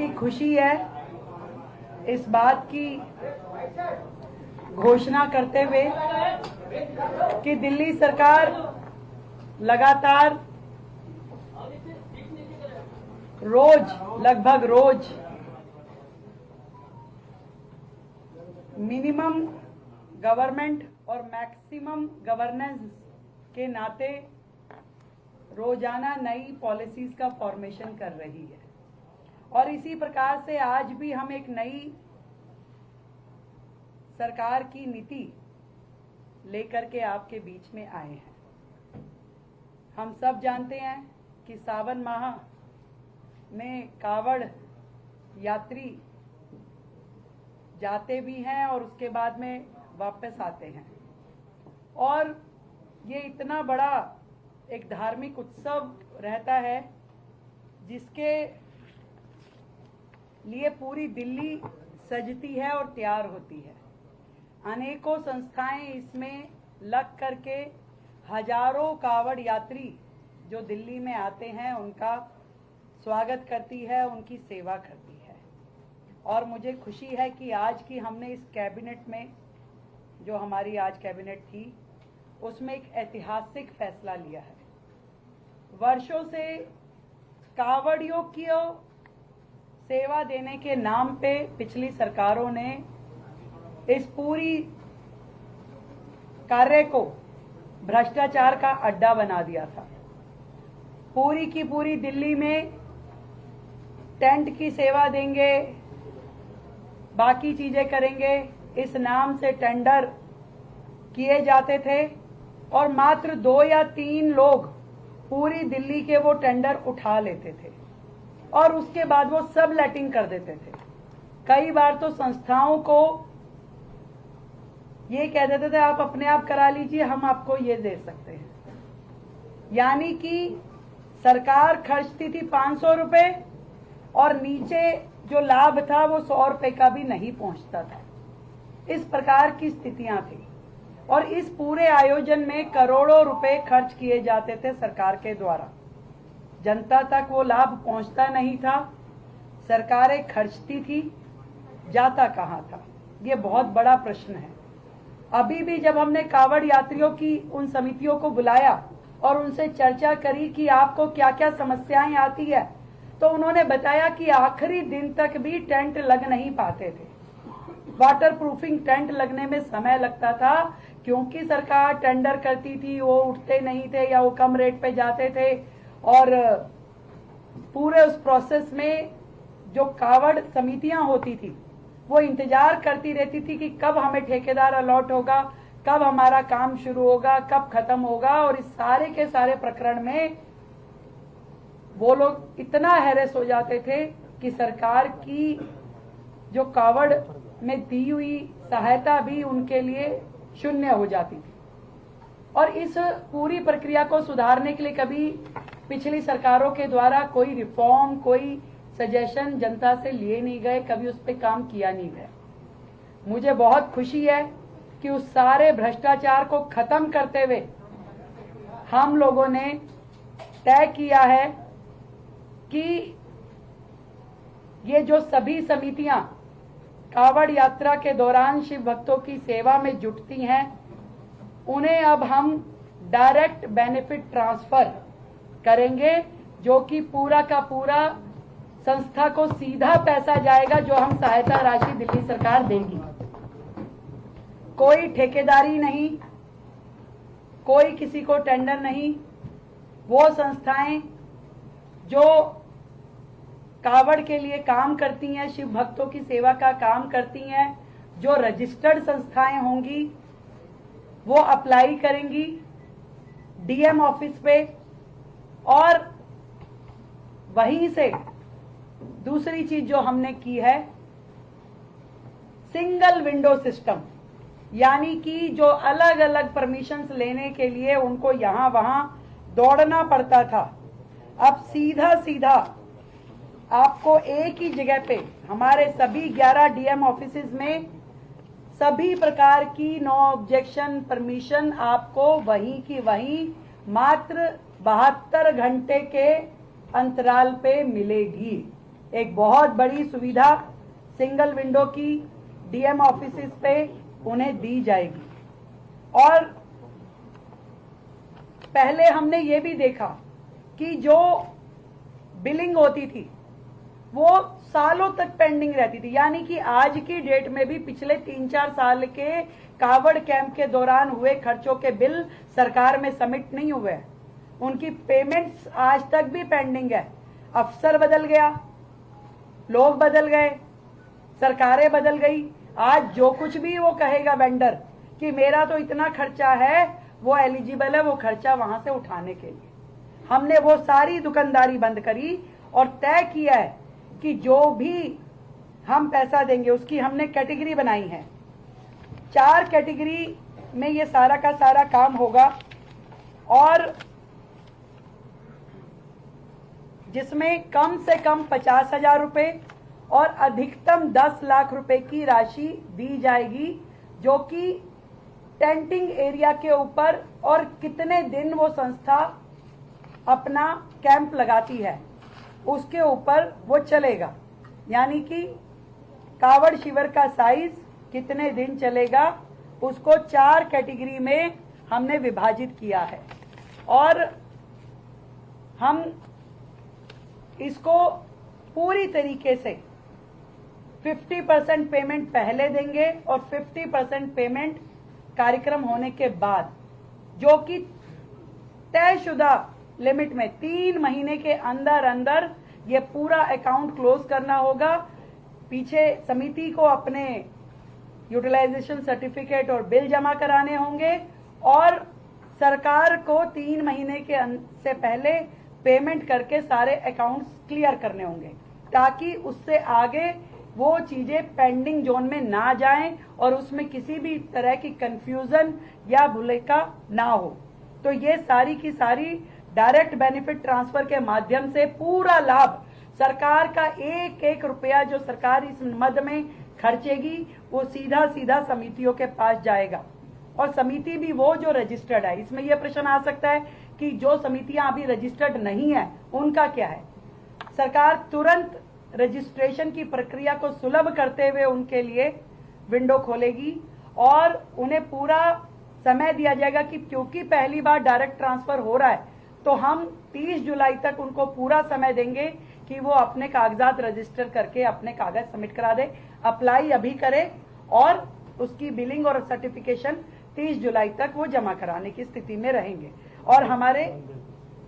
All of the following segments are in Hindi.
बहुत ही खुशी है इस बात की घोषणा करते हुए कि दिल्ली सरकार लगातार लगभग रोज मिनिमम गवर्नमेंट और मैक्सिमम गवर्नेंस के नाते रोजाना नई पॉलिसीज का फॉर्मेशन कर रही है। और इसी प्रकार से आज भी हम एक नई सरकार की नीति लेकर के आपके बीच में आए हैं। हम सब जानते हैं कि सावन माह में कावड़ यात्री जाते भी हैं और उसके बाद में वापस आते हैं, और ये इतना बड़ा एक धार्मिक उत्सव रहता है जिसके लिए पूरी दिल्ली सजती है और तैयार होती है। अनेकों संस्थाएं इसमें लग करके हजारों कावड़ यात्री जो दिल्ली में आते हैं उनका स्वागत करती है, उनकी सेवा करती है। और मुझे खुशी है कि आज की हमने इस कैबिनेट में, जो हमारी आज कैबिनेट थी, उसमें एक ऐतिहासिक फैसला लिया है। वर्षों से कावड़ियों की सेवा देने के नाम पे पिछली सरकारों ने इस पूरी कार्य को भ्रष्टाचार का अड्डा बना दिया था। पूरी की पूरी दिल्ली में टेंट की सेवा देंगे, बाकी चीजें करेंगे, इस नाम से टेंडर किए जाते थे और मात्र 2 या 3 लोग पूरी दिल्ली के वो टेंडर उठा लेते थे और उसके बाद वो सब लेटिंग कर देते थे। कई बार तो संस्थाओं को ये कह देते थे आप अपने आप करा लीजिए, हम आपको ये दे सकते हैं। यानी कि सरकार खर्चती थी 500 रुपए और नीचे जो लाभ था वो 100 रुपए का भी नहीं पहुंचता था। इस प्रकार की स्थितियां थी और इस पूरे आयोजन में करोड़ों रुपए खर्च किए जाते थे सरकार के द्वारा। जनता तक वो लाभ पहुंचता नहीं था, सरकारें खर्चती थी, जाता कहां था? ये बहुत बड़ा प्रश्न है। अभी भी जब हमने कावड़ यात्रियों की उन समितियों को बुलाया और उनसे चर्चा करी कि आपको क्या क्या समस्याएं आती है, तो उन्होंने बताया कि आखिरी दिन तक भी टेंट लग नहीं पाते थे। वाटर प्रूफिंग टेंट लगने में समय लगता था क्योंकि सरकार टेंडर करती थी, वो उठते नहीं थे या वो कम रेट पे जाते थे। और पूरे उस प्रोसेस में जो कावड़ समितियां होती थी वो इंतजार करती रहती थी कि कब हमें ठेकेदार अलॉट होगा, कब हमारा काम शुरू होगा, कब खत्म होगा। और इस सारे के सारे प्रकरण में वो लोग इतना हैरेस हो जाते थे कि सरकार की जो कावड़ में दी हुई सहायता भी उनके लिए शून्य हो जाती थी। और इस पूरी प्रक्रिया को सुधारने के लिए कभी पिछली सरकारों के द्वारा कोई रिफॉर्म, कोई सजेशन जनता से लिए नहीं गए, कभी उस पर काम किया नहीं गया। मुझे बहुत खुशी है कि उस सारे भ्रष्टाचार को खत्म करते हुए हम लोगों ने तय किया है कि ये जो सभी समितियां कावड़ यात्रा के दौरान शिव भक्तों की सेवा में जुटती हैं, उन्हें अब हम डायरेक्ट बेनिफिट ट्रांसफर करेंगे, जो कि पूरा का पूरा संस्था को सीधा पैसा जाएगा जो हम सहायता राशि दिल्ली सरकार देगी। कोई ठेकेदारी नहीं, कोई किसी को टेंडर नहीं। वो संस्थाएं जो कावड़ के लिए काम करती हैं, शिव भक्तों की सेवा का काम करती हैं, जो रजिस्टर्ड संस्थाएं होंगी, वो अप्लाई करेंगी डीएम ऑफिस पे। और वहीं से दूसरी चीज जो हमने की है, सिंगल विंडो सिस्टम, यानी कि जो अलग अलग परमिशंस लेने के लिए उनको यहां वहां दौड़ना पड़ता था, अब सीधा सीधा आपको एक ही जगह पे हमारे सभी 11 डीएम ऑफिसेज में सभी प्रकार की नो ऑब्जेक्शन परमिशन आपको वहीं की वहीं मात्र 72 घंटे के अंतराल पे मिलेगी। एक बहुत बड़ी सुविधा सिंगल विंडो की डीएम ऑफिसेस पे उन्हें दी जाएगी। और पहले हमने ये भी देखा कि जो बिलिंग होती थी वो सालों तक पेंडिंग रहती थी, यानी कि आज की डेट में भी पिछले 3-4 साल के कावड़ कैंप के दौरान हुए खर्चों के बिल सरकार में सबमिट नहीं हुए, उनकी पेमेंट्स आज तक भी पेंडिंग है। अफसर बदल गया, लोग बदल गए, सरकारें बदल गई, आज जो कुछ भी वो कहेगा वेंडर कि मेरा तो इतना खर्चा है, वो एलिजिबल है वो खर्चा वहां से उठाने के लिए। हमने वो सारी दुकानदारी बंद करी और तय किया है कि जो भी हम पैसा देंगे उसकी हमने कैटेगरी बनाई है। 4 कैटेगरी में ये सारा का सारा काम होगा और जिसमें कम से कम 50,000 रुपए और अधिकतम 10 लाख रुपए की राशि दी जाएगी, जो कि टेंटिंग एरिया के ऊपर और कितने दिन वो संस्था अपना कैंप लगाती है उसके ऊपर वो चलेगा। यानी कि कावड़ शिविर का साइज कितने दिन चलेगा उसको 4 कैटेगरी में हमने विभाजित किया है और हम इसको पूरी तरीके से 50% पेमेंट पहले देंगे और 50% पेमेंट कार्यक्रम होने के बाद, जो कि तयशुदा लिमिट में 3 महीने के अंदर अंदर ये पूरा अकाउंट क्लोज करना होगा। पीछे समिति को अपने यूटिलाइजेशन सर्टिफिकेट और बिल जमा कराने होंगे और सरकार को 3 महीने के से पहले पेमेंट करके सारे अकाउंट्स क्लियर करने होंगे, ताकि उससे आगे वो चीजें पेंडिंग जोन में ना जाएं और उसमें किसी भी तरह की कंफ्यूजन या भुलेखा ना हो। तो ये सारी की सारी डायरेक्ट बेनिफिट ट्रांसफर के माध्यम से पूरा लाभ सरकार का एक एक रुपया जो सरकार इस मद में खर्चेगी वो सीधा सीधा समितियों के पास जाएगा और समिति भी वो जो रजिस्टर्ड है। इसमें यह प्रश्न आ सकता है कि जो समितियां अभी रजिस्टर्ड नहीं है उनका क्या है। सरकार तुरंत रजिस्ट्रेशन की प्रक्रिया को सुलभ करते हुए उनके लिए विंडो खोलेगी और उन्हें पूरा समय दिया जाएगा कि क्योंकि पहली बार डायरेक्ट ट्रांसफर हो रहा है तो हम 30 जुलाई तक उनको पूरा समय देंगे कि वो अपने कागजात रजिस्टर करके अपने कागज सबमिट करा दे, अप्लाई अभी करे और उसकी बिलिंग और सर्टिफिकेशन 30 जुलाई तक वो जमा कराने की स्थिति में रहेंगे। और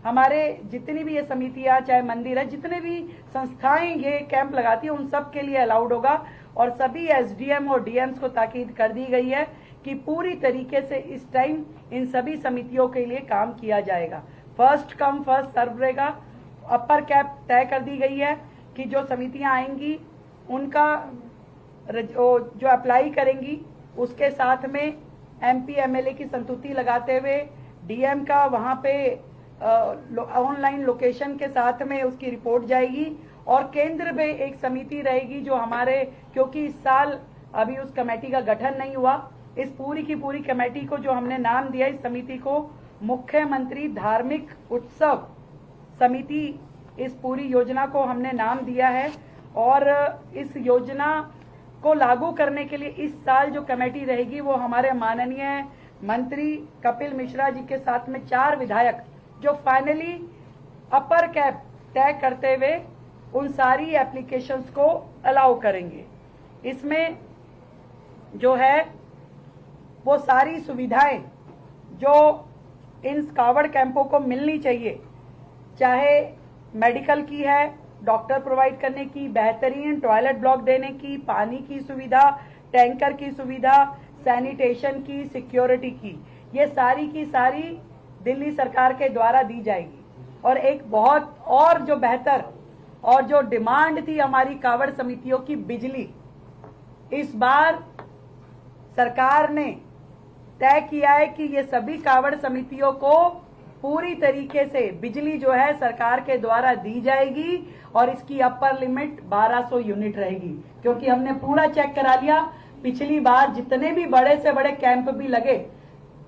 हमारे जितनी भी ये समितियां चाहे मंदिर है, जितने भी संस्थाएं ये कैंप लगाती है उन सब के लिए अलाउड होगा और सभी एसडीएम और डीएम्स को ताकीद कर दी गई है कि पूरी तरीके से इस टाइम इन सभी समितियों के लिए काम किया जाएगा। फर्स्ट कम फर्स्ट सर्व रहेगा। अपर कैप तय कर दी गई है कि जो समितियां आएंगी उनका जो अप्लाई करेंगी उसके साथ में एमपी एमएलए की संतुति लगाते हुए डीएम का वहां पे ऑनलाइन लोकेशन के साथ में उसकी रिपोर्ट जाएगी और केंद्र में एक समिति रहेगी जो हमारे, क्योंकि इस साल अभी उस कमेटी का गठन नहीं हुआ, इस पूरी की पूरी कमेटी को जो हमने नाम दिया इस समिति को मुख्यमंत्री धार्मिक उत्सव समिति, इस पूरी योजना को हमने नाम दिया है। और इस योजना को लागू करने के लिए इस साल जो कमेटी रहेगी वो हमारे माननीय मंत्री कपिल मिश्रा जी के साथ में 4 विधायक जो फाइनली अपर कैप तय करते हुए उन सारी एप्लीकेशंस को अलाउ करेंगे। इसमें जो है वो सारी सुविधाएं जो इन कावड़ कैंपों को मिलनी चाहिए, चाहे मेडिकल की है, डॉक्टर प्रोवाइड करने की, बेहतरीन टॉयलेट ब्लॉक देने की, पानी की सुविधा, टैंकर की सुविधा, सैनिटेशन की, सिक्योरिटी की, ये सारी की सारी दिल्ली सरकार के द्वारा दी जाएगी। और एक बहुत और जो बेहतर और जो डिमांड थी हमारी कावड़ समितियों की, बिजली, इस बार सरकार ने तय किया है कि ये सभी कावड़ समितियों को पूरी तरीके से बिजली जो है सरकार के द्वारा दी जाएगी और इसकी अपर लिमिट 1200 यूनिट रहेगी, क्योंकि हमने पूरा चेक करा लिया। पिछली बार जितने भी बड़े से बड़े कैंप भी लगे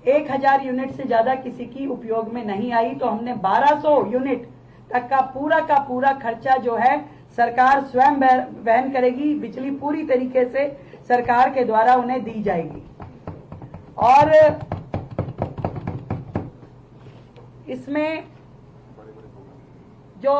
1000 यूनिट से ज्यादा किसी की उपयोग में नहीं आई, तो हमने 1200 यूनिट तक का पूरा खर्चा जो है सरकार स्वयं वहन करेगी। बिजली पूरी तरीके से सरकार के द्वारा उन्हें दी जाएगी। और इसमें जो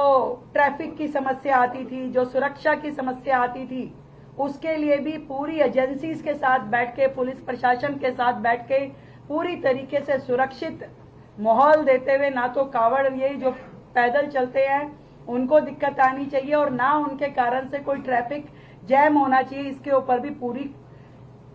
ट्रैफिक की समस्या आती थी, जो सुरक्षा की समस्या आती थी, उसके लिए भी पूरी एजेंसीज के साथ बैठ के, पुलिस प्रशासन के साथ बैठ के पूरी तरीके से सुरक्षित माहौल देते हुए, ना तो कावड़ ये जो पैदल चलते हैं उनको दिक्कत आनी चाहिए और ना उनके कारण से कोई ट्रैफिक जैम होना चाहिए, इसके ऊपर भी पूरी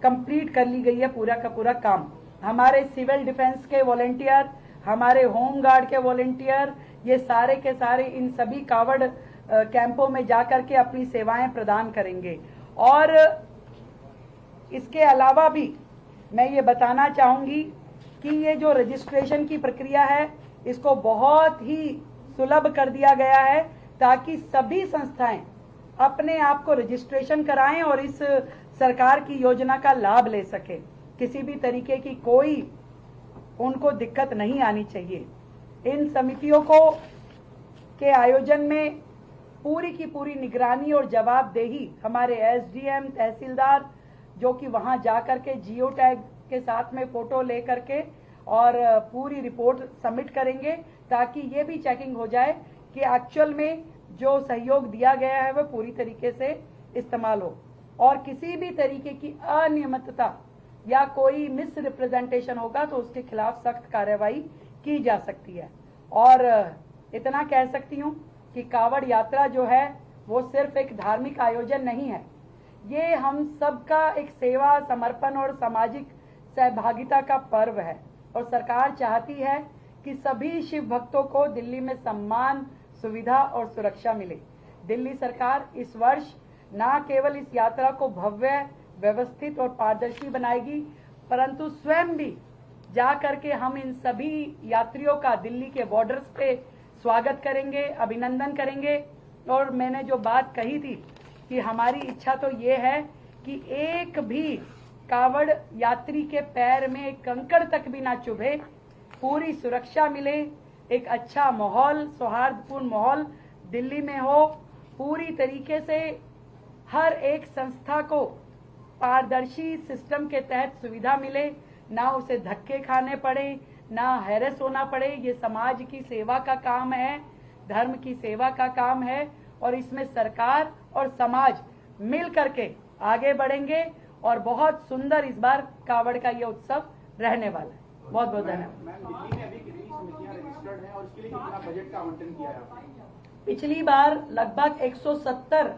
कंप्लीट कर ली गई है पूरा का पूरा काम। हमारे सिविल डिफेंस के वॉलेंटियर, हमारे होम गार्ड के वॉलेंटियर, ये सारे के सारे इन सभी कावड़ कैंपों में जाकर के अपनी सेवाएं प्रदान करेंगे। और इसके अलावा भी मैं ये बताना चाहूंगी कि ये जो रजिस्ट्रेशन की प्रक्रिया है इसको बहुत ही सुलभ कर दिया गया है ताकि सभी संस्थाएं अपने आप को रजिस्ट्रेशन कराएं और इस सरकार की योजना का लाभ ले सके। किसी भी तरीके की कोई उनको दिक्कत नहीं आनी चाहिए। इन समितियों को के आयोजन में पूरी की पूरी निगरानी और जवाबदेही हमारे एसडीएम, तहसीलदार जो कि वहां जाकर के जियो टैग के साथ में फोटो लेकर के और पूरी रिपोर्ट सबमिट करेंगे ताकि ये भी चेकिंग हो जाए कि एक्चुअल में जो सहयोग दिया गया है वह पूरी तरीके से इस्तेमाल हो और किसी भी तरीके की अनियमितता या कोई मिस रिप्रेजेंटेशन होगा तो उसके खिलाफ सख्त कार्रवाई की जा सकती है। और इतना कह सकती हूँ कि कावड़ यात्रा जो है वो सिर्फ एक धार्मिक आयोजन नहीं है, ये हम सबका एक सेवा, समर्पण और सामाजिक सहभागिता का पर्व है। और सरकार चाहती है कि सभी शिव भक्तों को दिल्ली में सम्मान, सुविधा और सुरक्षा मिले। दिल्ली सरकार इस वर्ष न केवल इस यात्रा को भव्य, व्यवस्थित और पारदर्शी बनाएगी, परंतु स्वयं भी जा करके हम इन सभी यात्रियों का दिल्ली के बॉर्डर्स पे स्वागत करेंगे, अभिनंदन करेंगे। और मैंने जो बात कही थी कि हमारी इच्छा तो ये है कि एक भी कावड़ यात्री के पैर में एक कंकड़ तक भी ना चुभे, पूरी सुरक्षा मिले, एक अच्छा माहौल, सौहार्दपूर्ण माहौल दिल्ली में हो, पूरी तरीके से हर एक संस्था को पारदर्शी सिस्टम के तहत सुविधा मिले, ना उसे धक्के खाने पड़े, ना हैरेस होना पड़े। ये समाज की सेवा का काम है, धर्म की सेवा का काम है और इसमें सरकार और समाज मिल करके आगे बढ़ेंगे और बहुत सुंदर इस बार कावड़ का ये उत्सव रहने वाला है। बहुत बहुत धन्यवाद। पिछली बार लगभग 170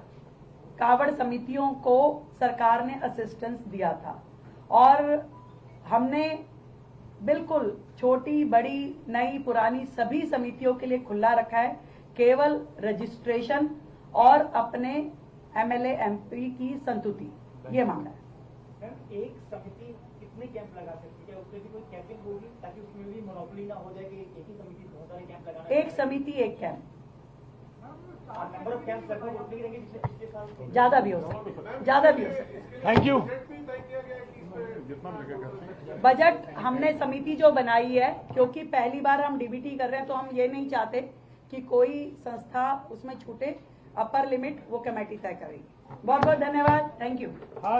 कावड़ समितियों को सरकार ने असिस्टेंस दिया था और हमने बिल्कुल छोटी, बड़ी, नई, पुरानी सभी समितियों के लिए खुला रखा है, केवल रजिस्ट्रेशन और अपने एमएलए एमपी की संतुति, ये मांगा है। एक समिति कितने कैंप लगा सकती है? उसमें भी कोई कैंपिंग होगी ताकि उसमें भी मोनोपोली ना हो जाए कि एक ही समिति बहुत सारे कैंप लगाना? एक समिति एक कैंप, नंबर ऑफ कैंप लगभग उतने ही रहेंगे पिछले साल, ज्यादा भी हो सकते, ज्यादा भी हो सकते। Thank you. बजट हमने समिति जो बनाई है, क्योंकि पहली बार हम डीबीटी कर रहे हैं तो हम ये नहीं चाहते कि कोई संस्था उसमें छूटे। अपर लिमिट वो कमेटी तय करेगी। बहुत बहुत धन्यवाद। Thank you.